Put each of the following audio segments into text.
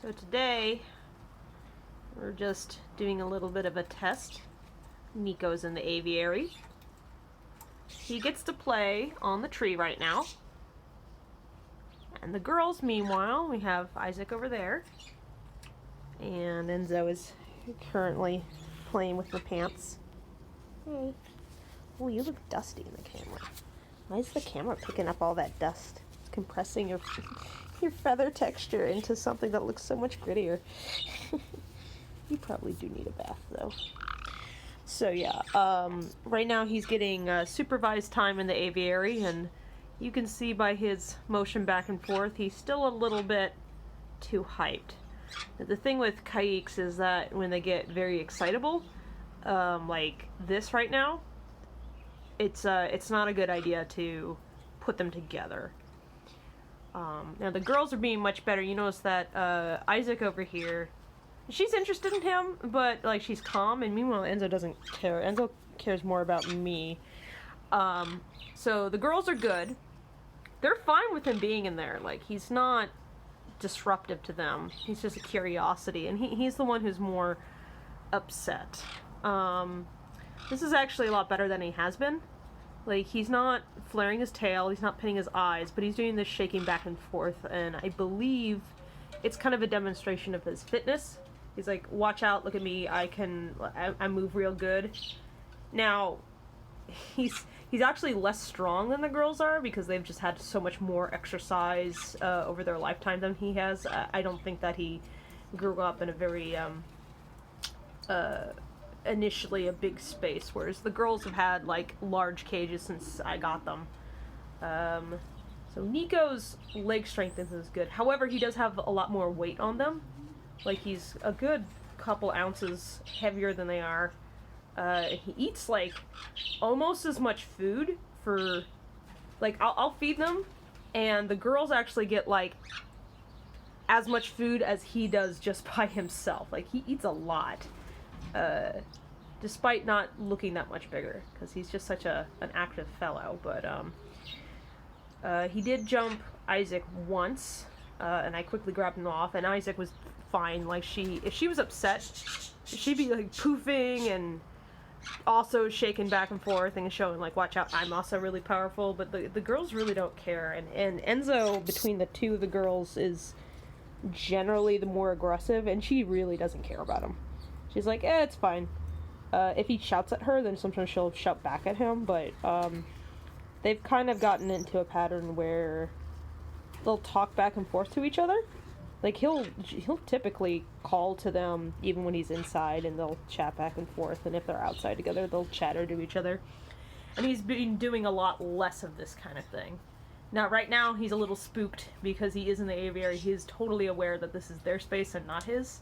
So today, we're just doing a little bit of a test. Niko's in the aviary. He gets to play on the tree right now. And the girls, meanwhile, we have Isaac over there. And Enzo is currently playing with the pants. Hey. Oh, you look dusty in the camera. Why is the camera picking up all that dust? It's compressing your feather texture into something that looks so much grittier. You probably do need a bath, though. So yeah, right now he's getting supervised time in the aviary, and you can see by his motion back and forth, he's still a little bit too hyped. The thing with caiques is that when they get very excitable, like this right now, it's not a good idea to put them together. Now the girls are being much better. You notice that Isaac over here, she's interested in him, but like she's calm, and meanwhile Enzo doesn't care. Enzo cares more about me. So the girls are good. They're fine with him being in there. Like, he's not disruptive to them. He's just a curiosity, and he's the one who's more upset. This is actually a lot better than he has been. Like, he's not flaring his tail, he's not pinning his eyes, but he's doing this shaking back and forth, and I believe it's kind of a demonstration of his fitness. He's like, watch out, look at me, I move real good. Now, he's actually less strong than the girls are because they've just had so much more exercise over their lifetime than he has. I don't think that he grew up in a very initially a big space, whereas the girls have had like large cages since I got them. So Niko's leg strength is good. However, he does have a lot more weight on them. Like, he's a good couple ounces heavier than they are. He eats like almost as much food for, like, I'll feed them, and the girls actually get like as much food as he does just by himself. Like, he eats a lot, despite not looking that much bigger, because he's just such an active fellow. But he did jump Isaac once, and I quickly grabbed him off, and Isaac was fine. Like, if she was upset, she'd be like poofing and also shaking back and forth and showing like, watch out, I'm also really powerful. But the girls really don't care, and Enzo, between the two of the girls, is generally the more aggressive, and she really doesn't care about him. She's like, it's fine. If he shouts at her, then sometimes she'll shout back at him, but they've kind of gotten into a pattern where they'll talk back and forth to each other. Like, he'll typically call to them even when he's inside, and they'll chat back and forth, and if they're outside together, they'll chatter to each other. And he's been doing a lot less of this kind of thing. Now, right now, he's a little spooked because he is in the aviary. He is totally aware that this is their space and not his,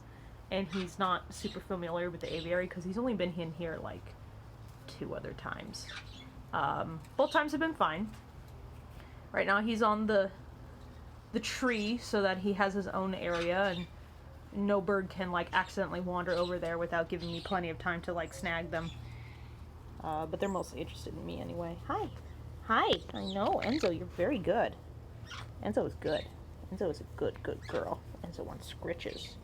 and he's not super familiar with the aviary because he's only been in here like 2 other times. Both times have been fine. Right now, he's on the tree so that he has his own area, and no bird can like accidentally wander over there without giving me plenty of time to like snag them. But they're mostly interested in me anyway. Hi. I know, Enzo, you're very good. Enzo is good. Enzo is a good girl. Enzo wants scritches.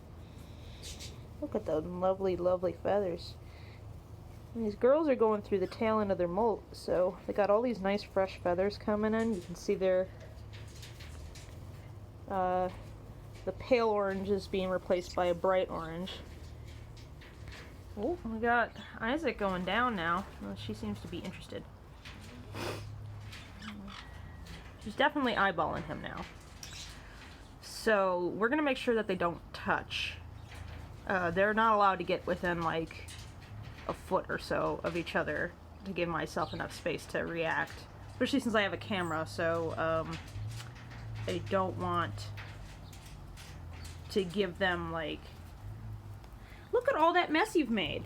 Look at those lovely feathers. And these girls are going through the tail end of their molt, so they got all these nice fresh feathers coming in. You can see their the pale orange is being replaced by a bright orange. Oh, we got Isaac going down now. Well, she seems to be interested. She's definitely eyeballing him now. So we're gonna make sure that they don't touch. They're not allowed to get within like a foot or so of each other to give myself enough space to react. Especially since I have a camera, so I don't want to give them like, look at all that mess you've made.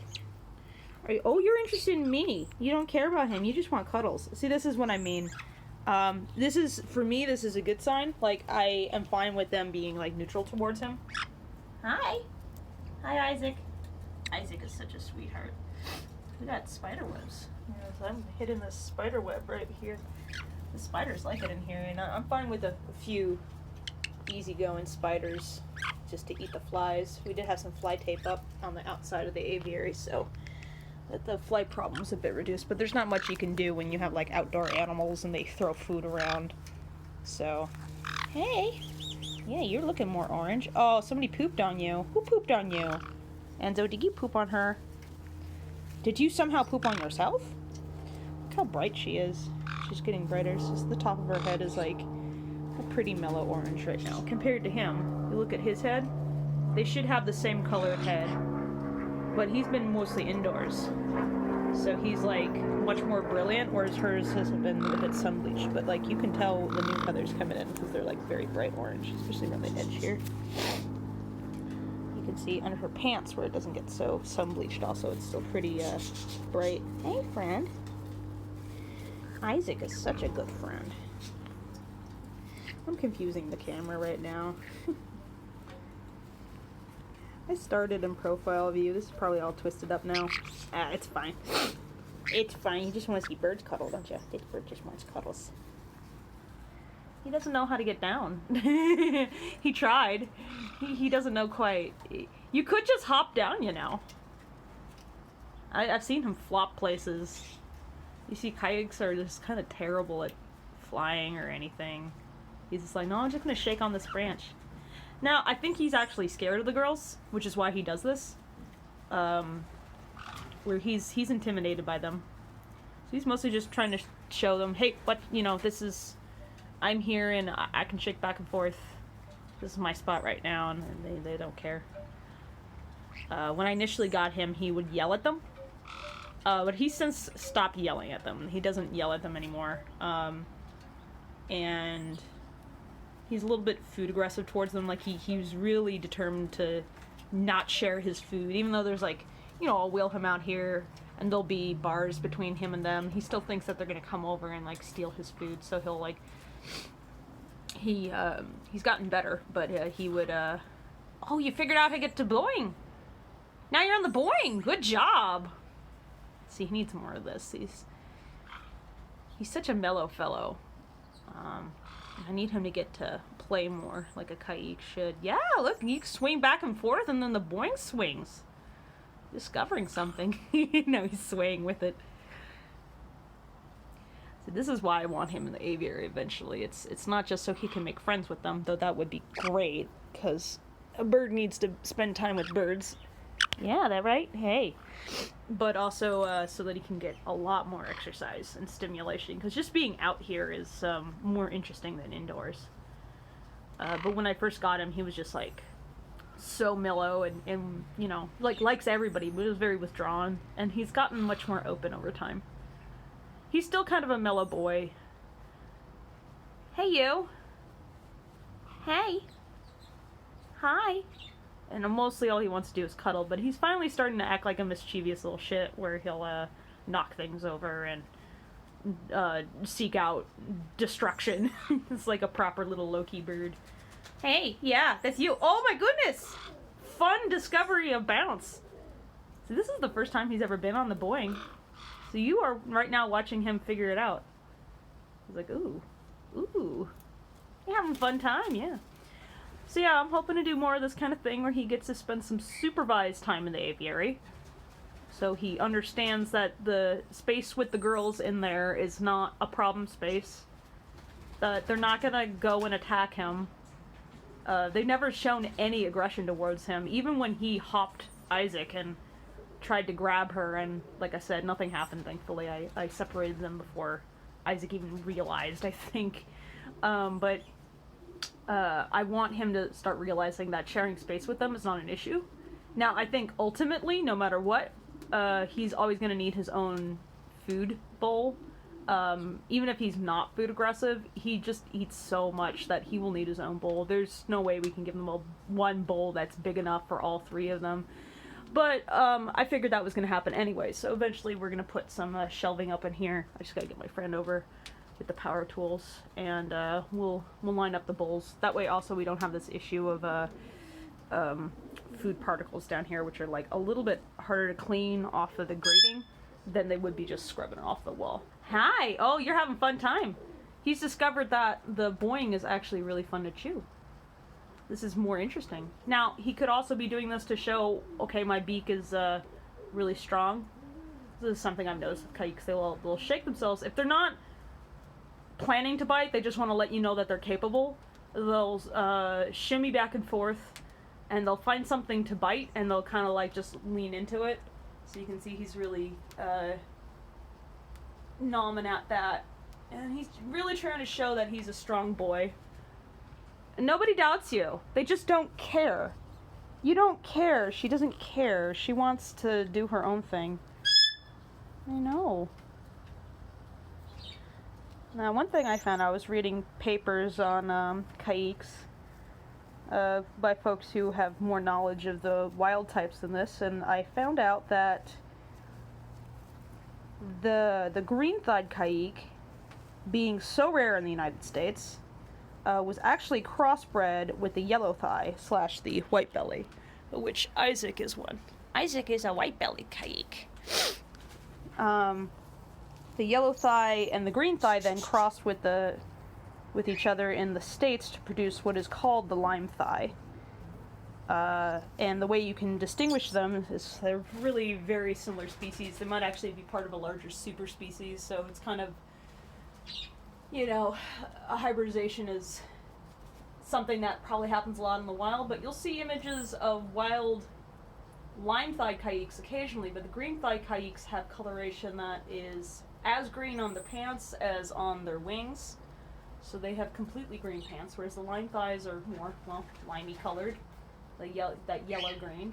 Oh, you're interested in me. You don't care about him. You just want cuddles. See, this is what I mean. This is, for me, this is a good sign. Like, I am fine with them being like neutral towards him. Hi, Isaac. Isaac is such a sweetheart. We got spider webs. Yes, I'm hitting this spider web right here. The spiders like it in here, and I'm fine with a few easygoing spiders just to eat the flies. We did have some fly tape up on the outside of the aviary, so that the fly problem was a bit reduced. But there's not much you can do when you have like outdoor animals and they throw food around. So, hey, yeah, you're looking more orange. Oh, somebody pooped on you. Who pooped on you? Enzo, did you poop on her? Did you somehow poop on yourself? Look how bright she is. She's getting brighter. It's just the top of her head is like a pretty mellow orange right now. Compared to him, you look at his head, they should have the same colored head, but he's been mostly indoors. So he's like much more brilliant, whereas hers has been a bit sun bleached. But like you can tell the new feathers coming in because they're like very bright orange, especially around the edge here. You can see under her pants where it doesn't get so sun bleached also, it's still pretty bright. Hey friend. Isaac is such a good friend. I'm confusing the camera right now. I started in profile view. This is probably all twisted up now. Ah, it's fine. It's fine. You just want to see birds cuddle, don't you? This bird just wants cuddles. He doesn't know how to get down. He tried. He doesn't know quite. You could just hop down, you know. I've seen him flop places. You see, caiques are just kind of terrible at flying or anything. He's just like, no, I'm just going to shake on this branch. Now, I think he's actually scared of the girls, which is why he does this. Where he's intimidated by them. So he's mostly just trying to show them, hey, but, you know, this is... I'm here and I can shake back and forth. This is my spot right now, and they don't care. When I initially got him, he would yell at them. But he's since stopped yelling at them. He doesn't yell at them anymore. And he's a little bit food aggressive towards them. Like, he was really determined to not share his food. Even though there's, like, you know, I'll wheel him out here, and there'll be bars between him and them. He still thinks that they're going to come over and, like, steal his food. So he'll, like... He's gotten better, but he would, Oh, you figured out how to get to Boeing! Now you're on the Boeing! Good job! See, he needs more of this. He's such a mellow fellow. I need him to get to play more, like a caique should. Yeah, look, you swing back and forth, and then the Boeing swings. Discovering something. No, he's swaying with it. So this is why I want him in the aviary eventually. It's not just so he can make friends with them, though that would be great, because a bird needs to spend time with birds. Yeah, that right? Hey. But also so that he can get a lot more exercise and stimulation, because just being out here is more interesting than indoors. But when I first got him, he was just like so mellow and you know, like likes everybody, but he was very withdrawn, and he's gotten much more open over time. He's still kind of a mellow boy. Hey, you. Hey. Hi. And mostly all he wants to do is cuddle, but he's finally starting to act like a mischievous little shit where he'll knock things over and seek out destruction. It's like a proper little low-key bird. Hey, yeah, that's you. Oh my goodness! Fun discovery of bounce. So this is the first time he's ever been on the Boeing. So you are right now watching him figure it out. He's like, ooh, ooh. You're having a fun time, yeah. So yeah, I'm hoping to do more of this kind of thing where he gets to spend some supervised time in the aviary. So he understands that the space with the girls in there is not a problem space. That they're not gonna go and attack him. They've never shown any aggression towards him, even when he hopped Isaac and tried to grab her, and like I said, nothing happened, thankfully. I separated them before Isaac even realized, I think. But I want him to start realizing that sharing space with them is not an issue. Now, I think ultimately, no matter what, he's always going to need his own food bowl. Even if he's not food aggressive, he just eats so much that he will need his own bowl. There's no way we can give him one bowl that's big enough for all three of them. But I figured that was going to happen anyway, so eventually we're going to put some shelving up in here. I just got to get my friend over with the power tools, and we'll line up the bowls. That way also we don't have this issue of food particles down here, which are like a little bit harder to clean off of the grating than they would be just scrubbing it off the wall. Hi! Oh, you're having a fun time. He's discovered that the Boeing is actually really fun to chew. this is more interesting. Now, he could also be doing this to show, okay, my beak is really strong. This is something I've noticed with caiques. They'll shake themselves. If they're not planning to bite, they just want to let you know that they're capable. They'll shimmy back and forth, and they'll find something to bite, and they'll kind of like just lean into it. So you can see he's really nomming at that. And he's really trying to show that he's a strong boy. And nobody doubts you. They just don't care. You don't care. She doesn't care. She wants to do her own thing. I know. Now, one thing I found, I was reading papers on caiques by folks who have more knowledge of the wild types than this, and I found out that the green-thighed caique, being so rare in the United States, was actually crossbred with the yellow thigh / the white belly, which Isaac is one. Isaac is a white-bellied caique. The yellow thigh and the green thigh then crossed with each other in the States to produce what is called the lime thigh. And the way you can distinguish them is they're really very similar species. They might actually be part of a larger super species, so it's kind of, you know, a hybridization is something that probably happens a lot in the wild, but you'll see images of wild lime-thighed caiques occasionally, but the green-thighed caiques have coloration that is as green on their pants as on their wings. So they have completely green pants, whereas the lime thighs are more, well, limey colored, that yellow-green.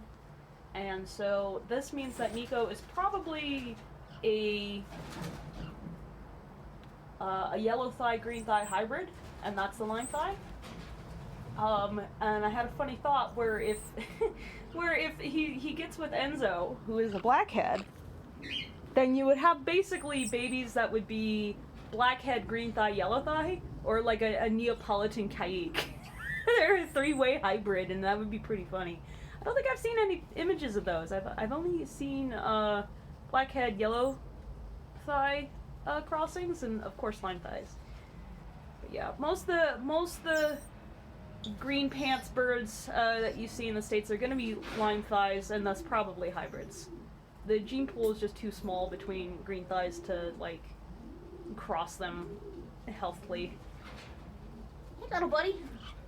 And so this means that Niko is probably a yellow thigh, green thigh hybrid, and that's the lime thigh. And I had a funny thought where if he gets with Enzo, who is a blackhead, then you would have basically babies that would be blackhead, green thigh, yellow thigh, or like a Neapolitan caique. They're a 3-way hybrid, and that would be pretty funny. I don't think I've seen any images of those. I've only seen blackhead, yellow thigh crossings, and of course lime thighs. But yeah, most of the green pants birds that you see in the States are going to be lime thighs, and thus probably hybrids. The gene pool is just too small between green thighs to like cross them healthily. Hey, little buddy.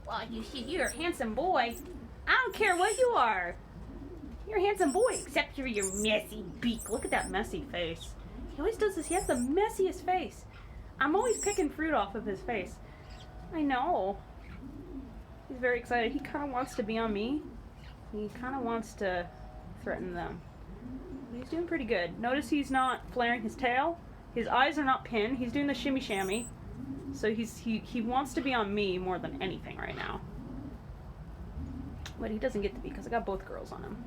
Well, you're a handsome boy. I don't care what you are. You're a handsome boy, except for your messy beak. Look at that messy face. He always does this. He has the messiest face. I'm always picking fruit off of his face. I know. He's very excited. He kind of wants to be on me. He kind of wants to threaten them. He's doing pretty good. Notice he's not flaring his tail. His eyes are not pinned. He's doing the shimmy shammy. So he wants to be on me more than anything right now. But he doesn't get to be because I got both girls on him.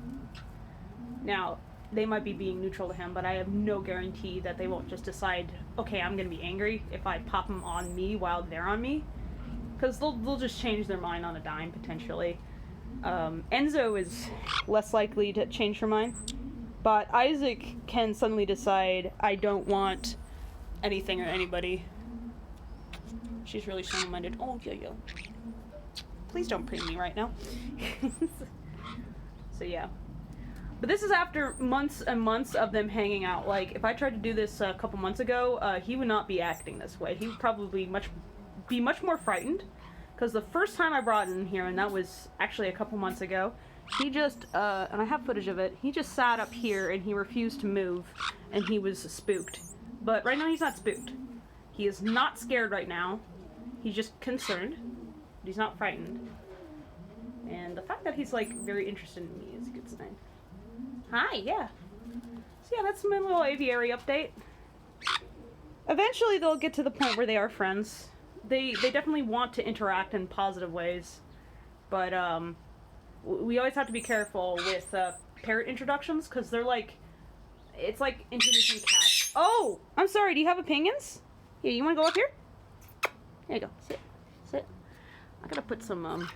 Now, they might be being neutral to him, but I have no guarantee that they won't just decide, okay, I'm going to be angry if I pop them on me while they're on me. Because they'll just change their mind on a dime, potentially. Enzo is less likely to change her mind. But Isaac can suddenly decide, I don't want anything or anybody. She's really strong-minded. Oh, yo. Please don't preen me right now. So, yeah. But this is after months and months of them hanging out. Like, if I tried to do this a couple months ago, he would not be acting this way. He would probably be much more frightened. Because the first time I brought him here, and that was actually a couple months ago, he just, and I have footage of it, he just sat up here and he refused to move, and he was spooked. But right now he's not spooked. He is not scared right now. He's just concerned. But he's not frightened. And the fact that he's, like, very interested in me is a good sign. Hi, yeah. So yeah, that's my little aviary update. Eventually they'll get to the point where they are friends. They definitely want to interact in positive ways. But, we always have to be careful with parrot introductions, because they're like, it's like introducing cats. Oh! I'm sorry, do you have opinions? Here, you want to go up here? There you go. Sit. I gotta put some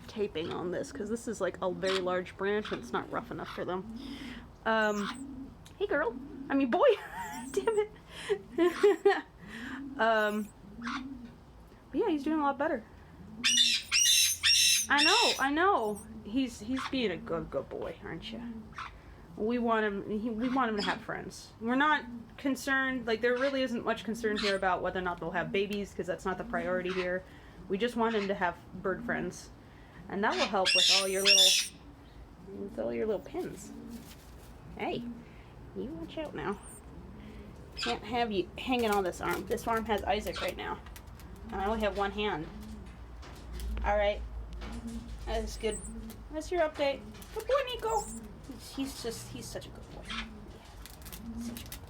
taping on this, because this is like a very large branch and it's not rough enough for them. Hey girl. I mean boy. Damn it. But yeah, he's doing a lot better. I know. He's being a good boy, aren't you? We want him. We want him to have friends. We're not concerned. Like there really isn't much concern here about whether or not they'll have babies because that's not the priority here. We just want him to have bird friends, and that will help with all your little pins. Hey, you watch out now. Can't have you hanging on this arm. This arm has Isaac right now. I only have one hand. All right, that's good. That's your update. Good boy, Niko. He's such a good boy. Yeah, such a good boy.